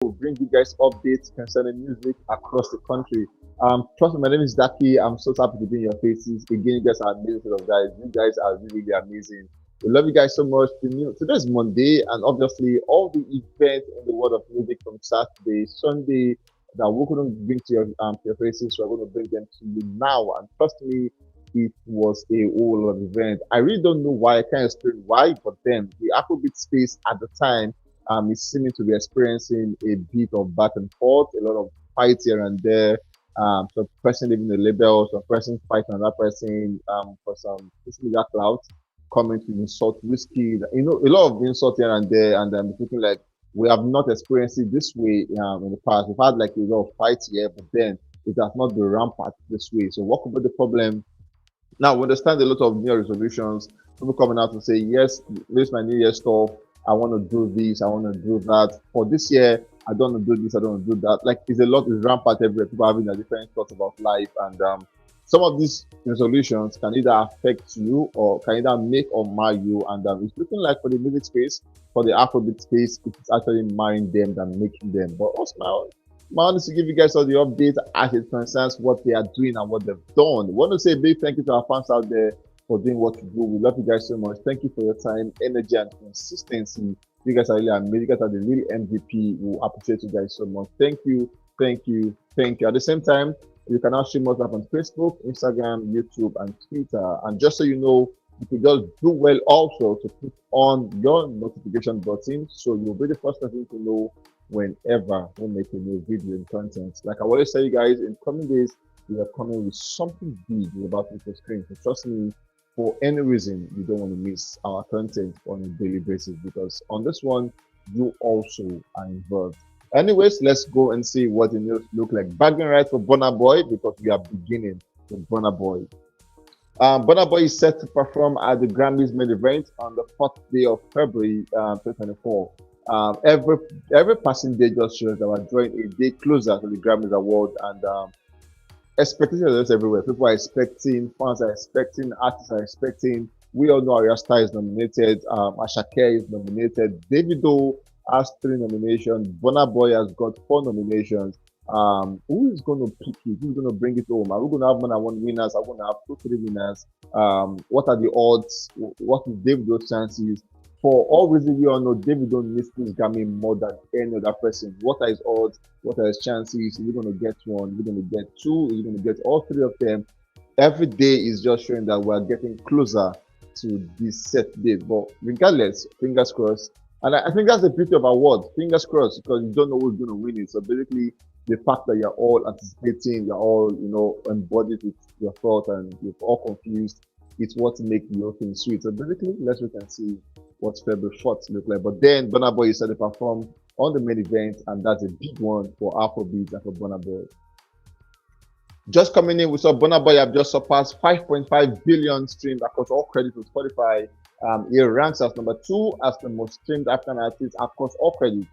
will bring you guys updates concerning music across the country. Trust me, my name is Daki. I'm so happy to be in your faces. Again, you guys are amazing set of guys. You guys are really, really amazing. We love you guys so much. Today's Monday, and obviously all the events in the world of music from Saturday, Sunday that we couldn't bring to your faces, we're going to bring them to you now. And trust me, it was a whole lot of event. I really don't know why. I can't explain why, but then the Afrobeat space at the time is seeming to be experiencing a bit of back and forth, a lot of fights here and there. Some person leaving the label, some person fighting another person for some social media clout, coming to insult Wizkid. A lot of insult here and there, and thinking like we have not experienced it this way in the past. We've had like a lot of fights here, but then it has not been rampant this way. So what could be the problem? Now, we understand a lot of New Year resolutions. People coming out to say, yes, this is my New Year stuff. I want to do this. I want to do that. For this year, I don't want to do this. I don't want to do that. Like, it's a lot is rampant everywhere. People having their different thoughts about life. And some of these resolutions can either affect you or can either make or mar you. And it's looking like for the music space, for the Afrobeat space, it's actually marring them than making them. But also, my honest to give you guys all the updates as it concerns what they are doing and what they've done. I want to say a big thank you to our fans out there for doing what you do. We love you guys so much. Thank you for your time, energy, and consistency. You guys are really amazing. You guys are the real MVP. We appreciate you guys so much. Thank you, thank you, thank you. At the same time, you can now stream us up on Facebook, Instagram, YouTube, and Twitter. And just so you know, you could just do well also to put on your notification button so you'll be the first person to know whenever we make a new video and content. Like I always tell you guys, in coming days, we are coming with something big we're about to hit the screen. So trust me, for any reason, you don't want to miss our content on a daily basis because on this one, you also are involved. Anyways, let's go and see what the news look like. Background right for Burna Boy because we are beginning with Burna Boy. Burna Boy is set to perform at the Grammys main event on the 4th day of February 2024. Every passing day just shows that we're drawing a day closer to the Grammys Award, and expectations are just everywhere. People are expecting, fans are expecting, artists are expecting. We all know Arya Star is nominated, Ashake is nominated, Davido has 3 nominations, Burna Boy has got 4 nominations. Who is going to pick it? Who's going to bring it home? Are we going to have more than one winners? Are we going to have two, three winners? What are the odds? What is Davido's chances? For all reasons we all know, Davido needs this Grammy more than any other person. What are his odds? What are his chances? Is he going to get one? Is he going to get two? Is he going to get all three of them? Every day is just showing that we're getting closer to this set date. But regardless, fingers crossed. And I think that's the beauty of awards. Fingers crossed, because you don't know who's going to win it. So basically, the fact that you're all anticipating, you're all, embodied with your thought and you're all confused, it's what makes the whole thing sweet. So basically, let's wait and see what February 4th look like. But then Burna Boy is set to perform on the main event, and that's a big one for Afrobeat and for Burna Boy. Just coming in, we saw Burna Boy have just surpassed 5.5 billion streams across all credits with Spotify. He ranks as number 2 as the most streamed African artist across all credits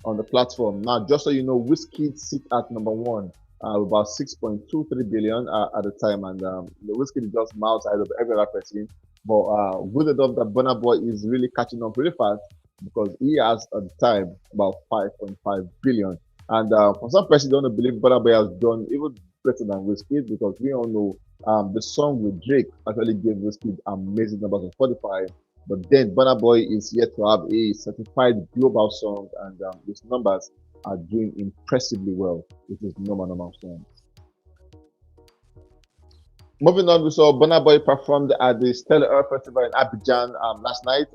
on the platform. Now, just so you know, Wizkid sits at number 1, about 6.23 billion at the time, and the Wizkid is just miles ahead of every other person. But good enough that Burna Boy is really catching up really fast because he has at the time about 5.5 billion. And for some person, don't believe Burna Boy has done even better than Wizkid because we all know the song with Drake actually gave Wizkid amazing numbers on Spotify. But then Burna Boy is yet to have a certified global song, and his numbers are doing impressively well with his normal song. Moving on, we saw Burna Boy performed at the Stellar Air Festival in Abidjan last night.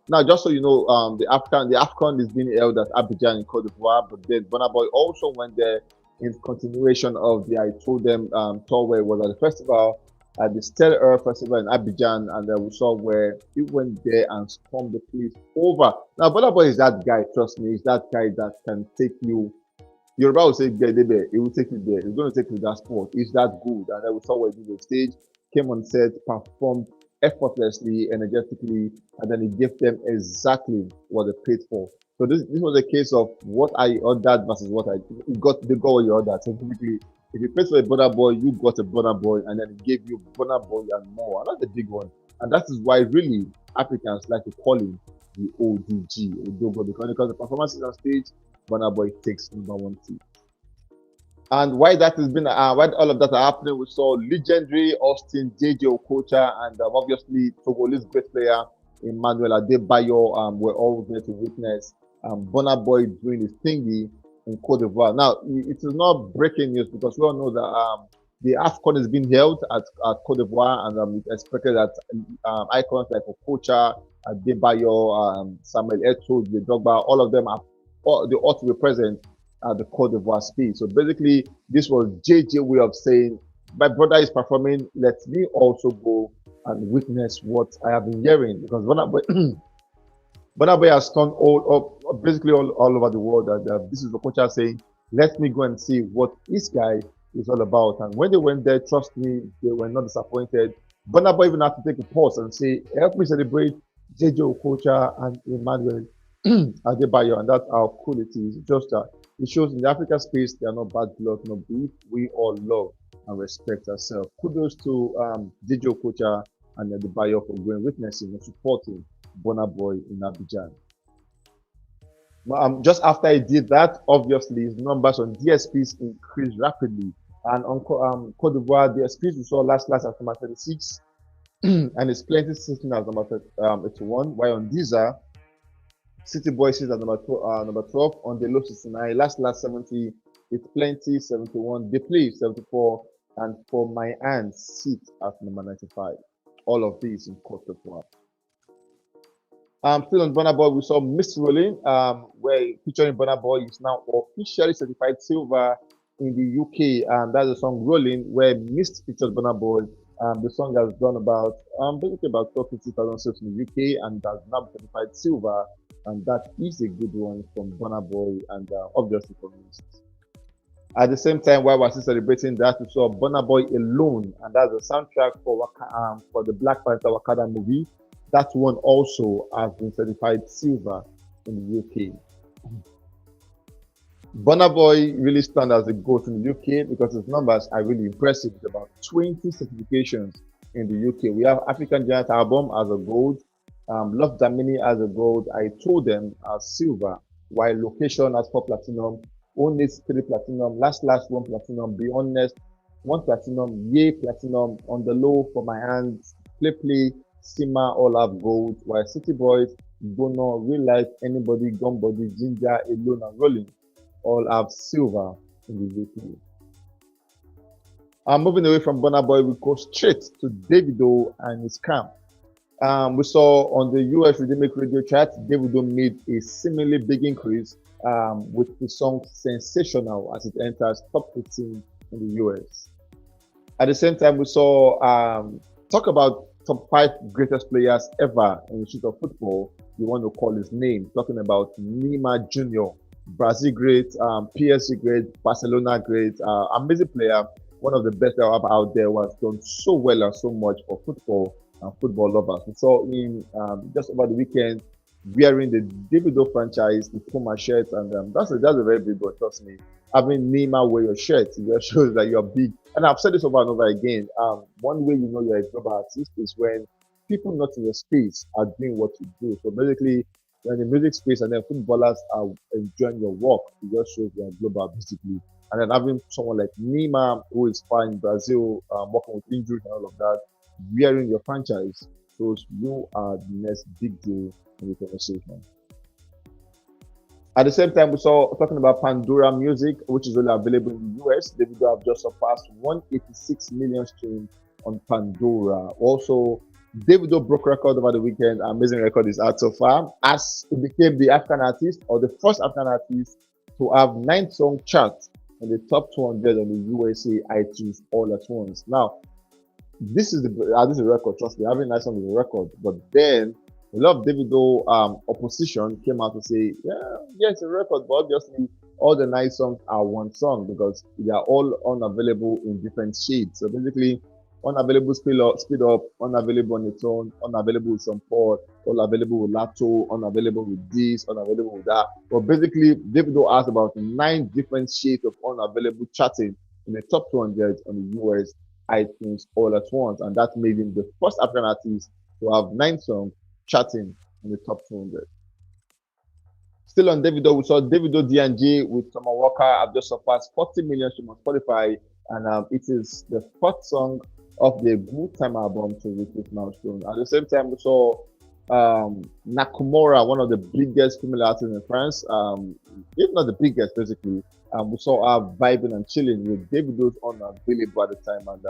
Now, just so you know, the AFCON is being held at Abidjan in Cote d'Ivoire, but then Burna Boy also went there in continuation of the I Told Them tour where it was at the festival at the Stellar Air Festival in Abidjan, and we saw where he went there and stormed the place over. Now, Burna Boy is that guy, trust me, he's that guy that can take you. Yoruba will say Gedebe, he will take you there. He's going to take you to that sport. He's that good. And then we saw where he did the stage, came on set, performed effortlessly, energetically, and then he gave them exactly what they paid for. So this was a case of what I ordered versus what I got. They got what you ordered. So typically, if you paid for a Burna Boy, you got a Burna Boy, and then he gave you Burna Boy and more. And that's a big one. And that is why really Africans like to call him the ODG, Odogo, because the performances on stage Burna Boy takes number one seat. And why that has been, why all of that are happening, we saw legendary Austin JJ Okocha and obviously Togolese great player Emmanuel Adebayo were all there to witness Burna Boy doing his thingy in Cote d'Ivoire. Now, it is not breaking news because we all know that the AFCON is being held at Cote d'Ivoire, and it's expected that icons like Okocha, Adebayo, Samuel Eto'o, Drogba, all of them are they ought to be present at the Cote d'Ivoire speed. So basically, this was JJ way of saying, my brother is performing, let me also go and witness what I have been hearing. Because Burna Boy has turned basically all over the world. And this is the coach saying, let me go and see what this guy is all about. And when they went there, trust me, they were not disappointed. Burna Boy even had to take a pause and say, help me celebrate JJ Okocha and Emmanuel Adebayo. And that's how cool it is. Just it shows in the Africa space, they are not bad blood, no beef. We all love and respect ourselves. Kudos to DJ Okocha and the buyer for going witnessing and supporting Burna Boy in Abidjan. Just after he did that, obviously his numbers on DSPs increased rapidly. And on Cote d'Ivoire, DSPs we saw last at number 36, and it's plenty sitting at number 81. While on Deezer, City Boy sits at number 12, on the low 69, last 70, it's plenty 71, they play 74, and for my hands sit at number 95. All of these in Cote d'Ivoire. Still on Burna Boy, we saw Miss Rolling, where featuring Burna Boy is now officially certified silver in the UK, and that's the song Rolling, where Mist features Burna Boy. The song has done about basically about 50,000 sales in the UK and has now been certified silver, and that is a good one from Burna Boy and obviously from Mist. At the same time, while we're still celebrating that, we saw Burna Boy Alone, and that's the soundtrack for the Black Panther Wakanda movie. That one also has been certified silver in the UK. Burna Boy really stands as a GOAT in the UK because his numbers are really impressive. With about 20 certifications in the UK. We have African Giant Album as a gold, Love Damini as a gold, I Told Them as silver, while Location as 4 platinum, Only 3 platinum, Last 1 platinum, Be Honest 1 platinum, Yay platinum, On the Low, For My Hands, Play, Sima all have gold, while City Boys, Bono, Real Life, Anybody, Gumbody, Ginger, Alone, and Rolling all have silver in the UK. Moving away from Burna Boy, we go straight to Davido and his camp. We saw on the US Rhythmic Radio chart, Davido made a seemingly big increase with the song Sensational as it enters top 15 in the US. At the same time, we saw talk about top 5 greatest players ever in the history of football. You want to call his name, talking about Neymar Jr., Brazil great, PSG great, Barcelona great, amazing player, one of the best out there, was done so well and so much for football and football lovers. We saw him just over the weekend wearing the Davido franchise, the Puma shirt, and that's a very big one, trust me. Having Neymar wear your shirt, it just shows that you're big. And I've said this over and over again. One way you know you're a global artist is when people not in your space are doing what you do. So basically, you're in the music space and then footballers are enjoying your work, it just shows you're global, basically. And then having someone like Neymar, who is fine in Brazil, working with injuries and all of that, wearing your franchise shows you are the next big deal in the conversation. At the same time, we saw talking about Pandora Music, which is only available in the US. Davido have just surpassed 186 million streams on Pandora. Also, Davido broke record over the weekend. Amazing record is out so far, as he became the African artist or the first African artist to have 9 song charts in the top 200 on the USA iTunes all at once. Now, this is a record. Trust me, having 9 songs is a record. But then a lot of Davido opposition came out to say, yeah, it's a record, but obviously all the 9 songs are one song because they are all unavailable in different shades. So basically, unavailable speed up, unavailable on its own, unavailable with some port, all available with Lato, unavailable with this, unavailable with that. But basically, Davido has about 9 different shades of unavailable chatting in the top 200 on the US iTunes all at once, and that made him the first African artist to have 9 songs chatting in the top 200. Still on Davido, we saw Davido D&G with Summer Walker have just surpassed 40 million streams on Spotify, and it is the first song of the Good Time album to reach this milestone. At the same time, we saw Nakamura, one of the biggest female artists in France, if not the biggest, basically. We saw her vibing and chilling with Davido's unavailable at the time, and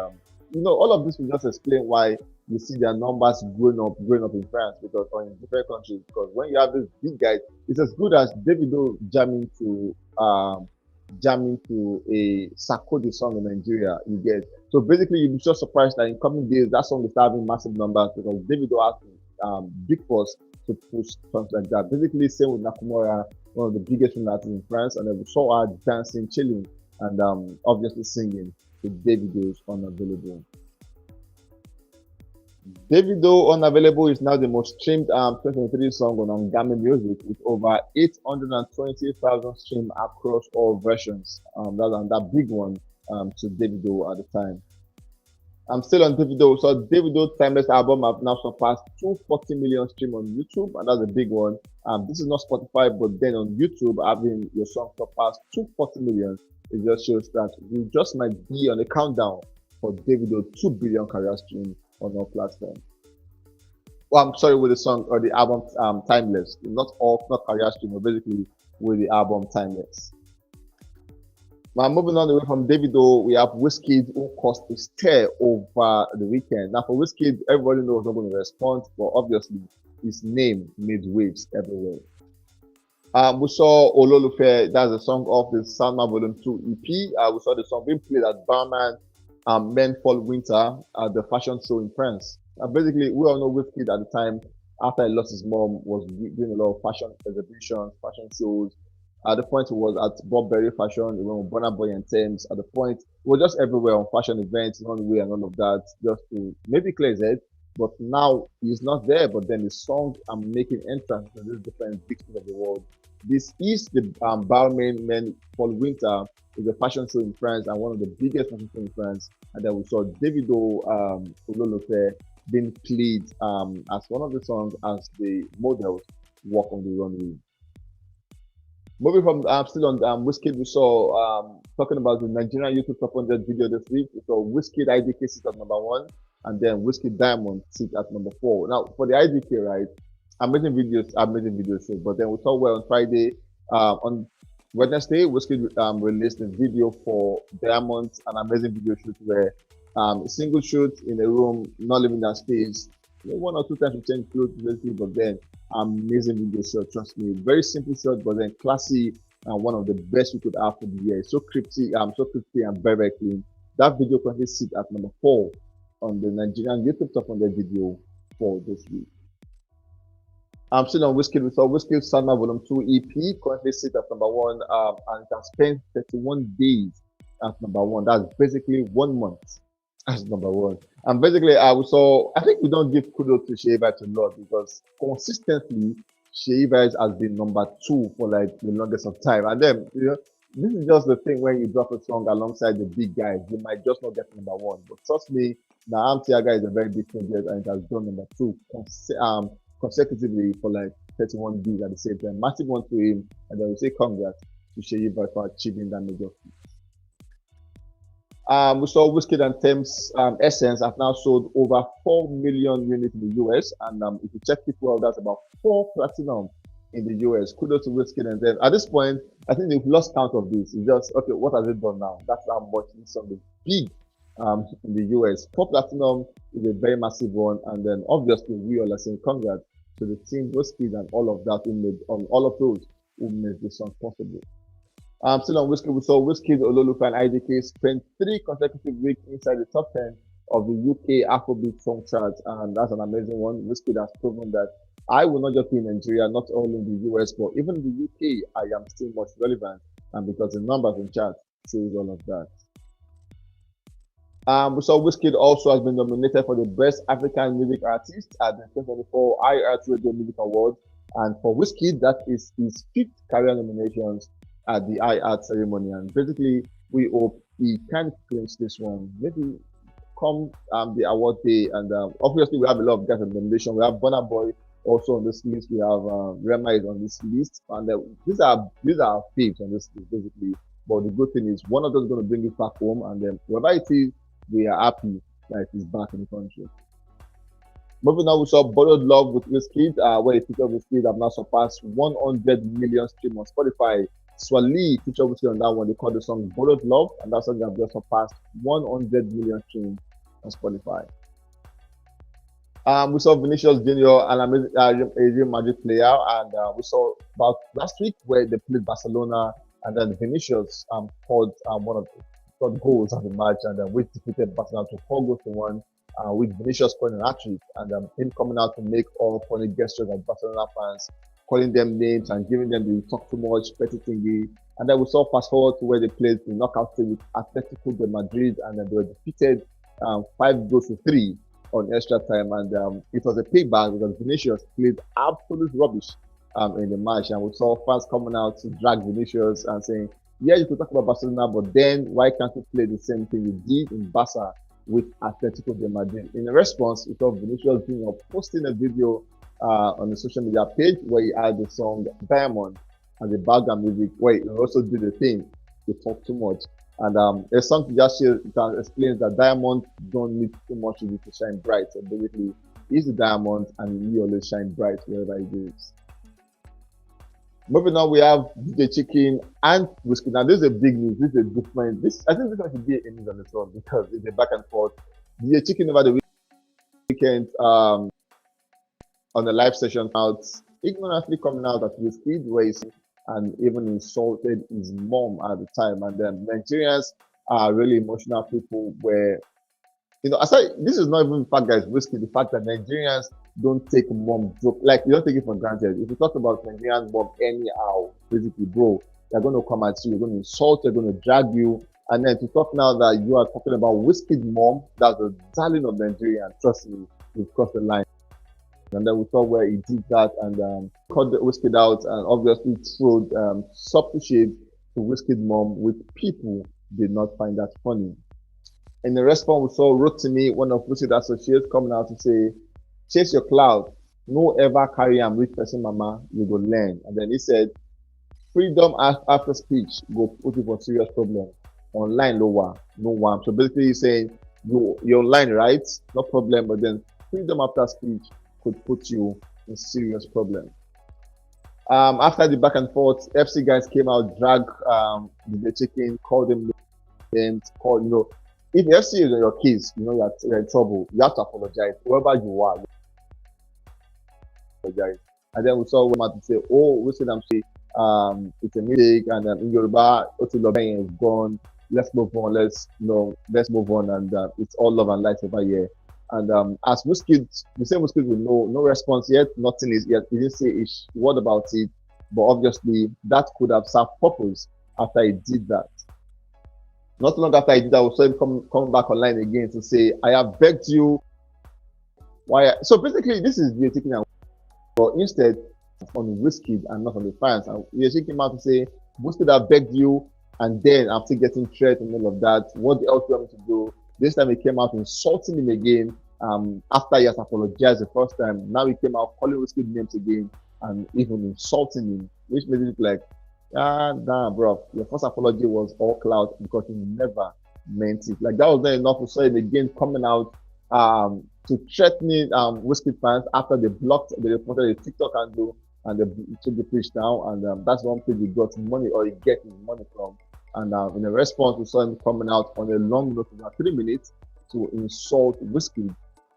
all of this will just explain why you see their numbers growing up in France because or in different countries. Because when you have these big guys, it's as good as Davido jamming to a Sarkodie song in Nigeria. You get so basically you'll be so surprised that in coming days that song is having massive numbers because Davido has big force to push songs like that. Basically, same with Nakamura, one of the biggest artists in France, and then we saw her dancing, chilling, and obviously singing to Davido's Unavailable. Davido Unavailable is now the most streamed 2023 song on Grammy Music with over 820,000 streams across all versions. That big one to Davido at the time. I'm still on Davido. So Davido Timeless album have now surpassed 240 million streams on YouTube, and that's a big one. This is not Spotify, but then on YouTube, having your song surpass 240 million, it just shows that we just might be on a countdown for Davido 2 billion career stream on our platform. Well, I'm sorry, with the song or the album Timeless, not career stream, but basically with the album Timeless. Now, moving on away from Davido, we have Wizkid who caused a stir over the weekend. Now, for Wizkid, everybody knows not going to respond, but obviously his name made waves everywhere. We saw Ololufe, that's the song of the Salma Volume 2 EP. We saw the song being played at Barman Men Fall Winter at the fashion show in France. Basically, we all know Wizkid at the time, after he lost his mom, was doing a lot of fashion exhibitions, fashion shows. At the point, he was at Bob Berry Fashion, he went with Burna Boy and Thames. At the point, he was just everywhere on fashion events, runway, and all of that, just to maybe clear his head. But now he's not there. But then the song I'm making entrance to these different big cities of the world. This is the Balmain Men Fall Winter, is a fashion show in France and one of the biggest fashion shows in France. And then we saw Davido Ololufe being played as one of the songs as the models walk on the runway. Moving from still on Wizkid, we saw talking about the Nigerian YouTube Top 100 video this week. We saw Wizkid IDK sit at number one, and then Wizkid Diamond sit at number four. Now for the IDK, right? I'm making videos, too, but then we saw on Friday, on Wednesday, Wizkid released a video for Diamond, an amazing video shoot where a single shoot in a room, not living that space. One or two times we change clothes, basically, but then amazing video shot. Trust me, very simple shot, but then classy and one of the best we could have for the year. So cryptic, and very, very clean. That video currently sits at number 4 on the Nigerian YouTube Top 100 video for this week. I'm still on Wizkid. We saw Wizkid Summer Volume 2 EP currently sits at number 1, and it has spent 31 days at number 1. That's basically 1 month as number 1. And basically, I think we don't give kudos to Shea Vibes a lot because consistently, Shea Vibes has been number 2 for like the longest of time. And then, this is just the thing when you drop a song alongside the big guys, you might just not get number 1. But trust me, now Tiaga is a very big project and it has done number 2 consecutively for like 31 days at the same time. Massive one to him, and then we say congrats to Shea Vibes for achieving that major feat. We saw Wizkid and Thames Essence have now sold over 4 million units in the US, and if you check people out, that's about 4 platinum in the US. Kudos to Wizkid and Thames. At this point, I think they've lost count of this. It's just, okay, what has it done now? That's how much this song is big in the US. 4 platinum is a very massive one, and then obviously we all are saying congrats to the team, Wizkid, and all of that all of those who made this song possible. Still on Wizkid, we saw Wizkid, Ololufe, and IDK spent 3 consecutive weeks inside the top 10 of the UK Afrobeat song chart, and that's an amazing one. Wizkid has proven that I will not just be in Nigeria, not only in the US, but even in the UK, I am still much relevant, and because the numbers in chart shows all of that. We saw Wizkid also has been nominated for the Best African Music Artist at the 2024 iHeart Radio Music Awards, and for Wizkid, that is his 5th career nominations at the iHeart ceremony, and basically we hope he can clinch this one. Maybe come the award day, and obviously we have a lot of guys in nomination. We have Burna Boy also on this list. We have Rema is on this list, and these are our faves on this list basically. But the good thing is one of them is going to bring it back home, and then wherever it is, we are happy that it is back in the country. Moving on, we saw Borrowed Love with Wizkid, where he featured Wizkid have now surpassed 100 million streams on Spotify. Swali featured Wizkid on that one. They called the song Borrowed Love, and that song have just surpassed 100 million streams on Spotify. We saw Vinicius Junior and a Real Madrid player, and we saw about last week where they played Barcelona, and then Vinicius scored one of the scored goals of the match, and which defeated Barcelona to 4 goals to 1. With Vinicius scoring an hat-trick, and him coming out to make all funny gestures at Barcelona fans, calling them names and giving them the talk too much petty thingy. And then we saw fast forward to where they played the knockout stage with Atletico de Madrid, and then they were defeated 5 goals to 3 on extra time, and it was a payback because Vinicius played absolute rubbish in the match, and we saw fans coming out to drag Vinicius and saying, "Yeah, you could talk about Barcelona, but then why can't you play the same thing you did in Barca with Atletico de Madrid?" In response, we saw Vinicius Junior posting a video on the social media page where he had the song Diamond and the background music, where he also did the thing, he talk too much. And a song to just share that explains that diamonds don't need too much to shine bright. So basically, he's the diamond and he always shine bright wherever he goes. Moving on, we have DJ Chicken and Wizkid. Now, this is a big news. This is a different. This I think this one should be a news on its own because it's a back and forth. DJ Chicken over the weekend on the live session out, ignorantly coming out at Wizkid, where he's and even insulted his mom at the time. And then Nigerians are really emotional people where, aside, this is not even the fact that it's risky, the fact that Nigerians don't take mom joke, like, you don't take it for granted. If you talk about Nigerian mom anyhow, basically, bro, they're going to come at you, they're going to insult you, they're going to drag you. And then to talk now that you are talking about Wizkid mom, that's the darling of Nigeria, trust me, you've crossed the line. And then we saw where he did that and cut the Wizkid out and obviously threw subtle shade to Wizkid mom, which people did not find that funny. In the response, we saw Rotimi, one of Wizkid associates, coming out to say, "Chase your cloud. No ever carry am reach person mama, you go learn." And then he said, "Freedom after speech go put you for serious problem. Online lower, no one." So basically he's saying, you're online, right? No problem, but then freedom after speech could put you in serious problem. After the back and forth, FC guys came out, drag the chicken, called them names, if FC is on your case, you're in trouble. You have to apologize. Whoever you are, apologize. And then we saw women to say, "Oh, we see them say, it's a mistake," and in Yoruba, Otilobe is gone. Let's move on. Let's move on, and it's all love and light over here. And as Wizkid, the same Wizkid with no response yet, nothing is yet. He didn't say a word about it, but obviously that could have served purpose after he did that. Not long after he did that, we saw him come back online again to say, "I have begged you." Why? So basically, this is the taking out, but instead on Wizkid and not on the fans. And he came out to say, "Wizkid have begged you," and then after getting threat and all of that, what else do you want me to do? This time he came out insulting him again. After he has apologized the first time, now he came out calling Wizkid names again and even insulting him, which made it look like, nah, bro, your first apology was all clout because you never meant it. Like that was not enough. We saw him again coming out to threatening Wizkid fans after they reported a TikTok handle and they took the page down, and that's one page he got money or he get his money from. And in a response, we saw him coming out on a long note of about 3 minutes to insult Wizkid,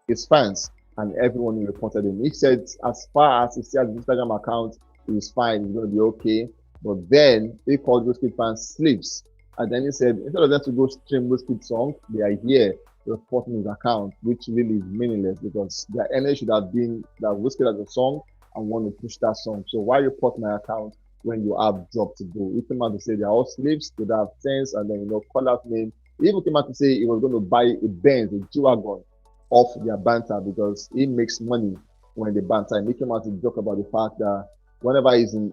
his fans, and everyone who reported him. He said, as far as he sees his Instagram account, he's fine, he's going to be okay. But then he called Wizkid fans slaves. And then he said, instead of them to go stream Wizkid song, they are here reporting his account, which really is meaningless because their energy should have been that Wizkid has a song and want to push that song. So why report my account when you have job to do? He came out to say they're all slaves, they have sense, and then call out name. He even came out to say he was going to buy a Benz, a G-Wagon off their banter because he makes money when they banter. And he came out to joke about the fact that whenever he's in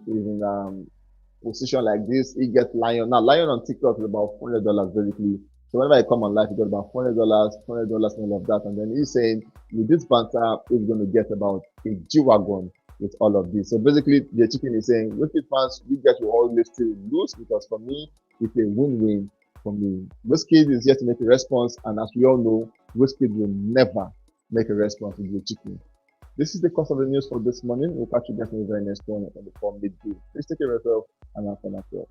position like this, he gets Lion. Now Lion on TikTok is about $400 basically. So whenever I come on live, he got about $400, and all of that. And then he's saying with this banter, he's going to get about a G-Wagon with all of this. So basically, the chicken is saying, Wizkid fans, you guys will always still lose because for me, it's a win-win for me. Wizkid is yet to make a response, and as we all know, Wizkid will never make a response to the chicken. This is the cost of the news for this morning. We'll catch you guys in the very next one on the 4 midday. Please take care of yourself and have fun as well.